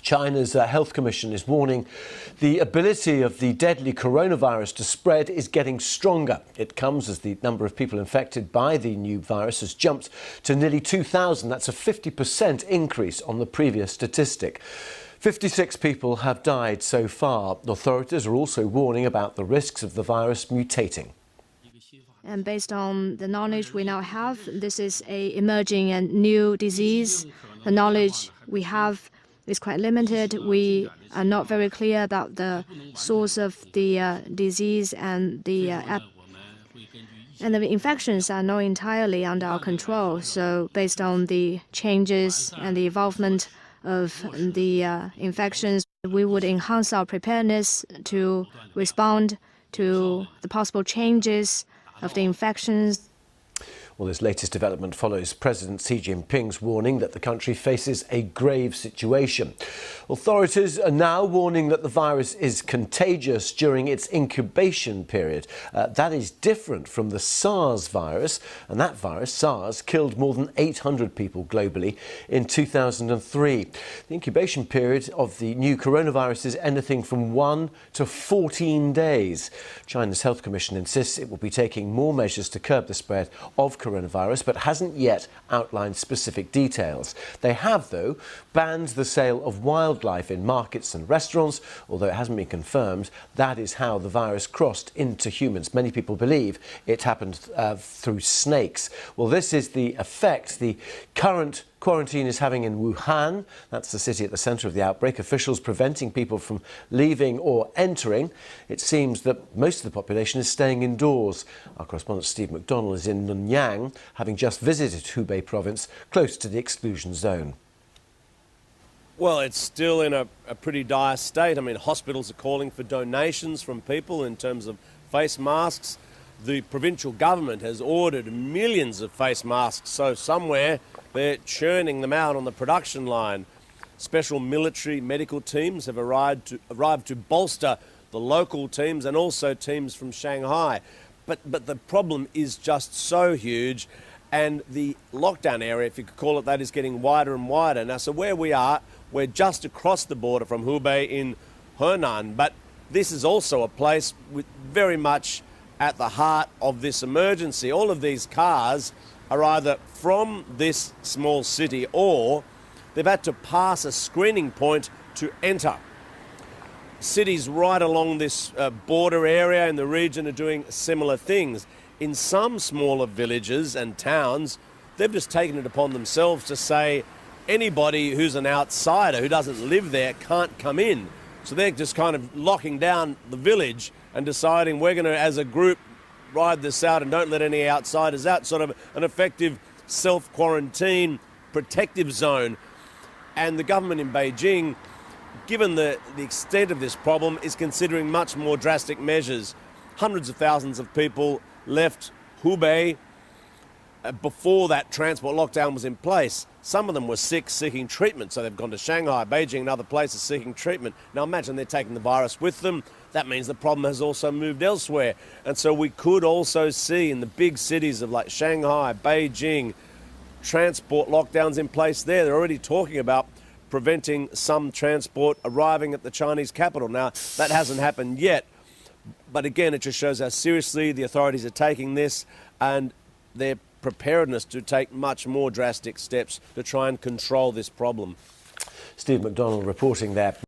China's Health Commission is warning the ability of the deadly coronavirus to spread is getting stronger. It comes as the number of people infected by the new virus has jumped to nearly 2,000. That's a 50% increase on the previous statistic. 56 people have died so far. Authorities are also warning about the risks of the virus mutating. And based on the knowledge we now have, this is an emerging and new disease. The knowledge we have is quite limited. We are not very clear about the source of the disease, and the infections are not entirely under our control. So based on the changes and the involvement of the infections, we would enhance our preparedness to respond to the possible changes of the infections. Well, this latest development follows President Xi Jinping's warning that the country faces a grave situation. Authorities are now warning that the virus is contagious during its incubation period. That is different from the SARS virus, and that virus, SARS, killed more than 800 people globally in 2003. The incubation period of the new coronavirus is anything from 1 to 14 days. China's Health Commission insists it will be taking more measures to curb the spread of coronavirus, but hasn't yet outlined specific details. They have, though, banned the sale of wildlife in markets and restaurants, although it hasn't been confirmed that is how the virus crossed into humans. Many people believe it happened through snakes. Well, this is the effect the current quarantine is having in Wuhan. That's the city at the centre of the outbreak. Officials preventing people from leaving or entering. It seems that most of the population is staying indoors. Our correspondent Steve McDonald is in Nanyang, having just visited Hubei province, close to the exclusion zone. Well, it's still in a pretty dire state. I mean, hospitals are calling for donations from people in terms of face masks. The provincial government has ordered millions of face masks, so somewhere they're churning them out on the production line. Special military medical teams have arrived to bolster the local teams and also teams from Shanghai. But the problem is just so huge, and the lockdown area, if you could call it that, is getting wider and wider. Now, so where we are, we're just across the border from Hubei in Henan, but this is also a place with very much at the heart of this emergency. All of these cars are either from this small city or they've had to pass a screening point to enter. Cities right along this border area in the region are doing similar things. In some smaller villages and towns, they've just taken it upon themselves to say anybody who's an outsider who doesn't live there can't come in. So they're just kind of locking down the village and deciding we're going to, as a group, ride this out and don't let any outsiders out, sort of an effective self-quarantine protective zone. And the government in Beijing, given the extent of this problem, is considering much more drastic measures. Hundreds of thousands of people left Hubei before that transport lockdown was in place. Some of them were sick, seeking treatment, so they've gone to Shanghai, Beijing and other places seeking treatment. Now imagine they're taking the virus with them. That means the problem has also moved elsewhere. And so we could also see in the big cities of like Shanghai, Beijing, transport lockdowns in place there. They're already talking about preventing some transport arriving at the Chinese capital. Now, that hasn't happened yet. But again, it just shows how seriously the authorities are taking this and their preparedness to take much more drastic steps to try and control this problem. Steve McDonald reporting there.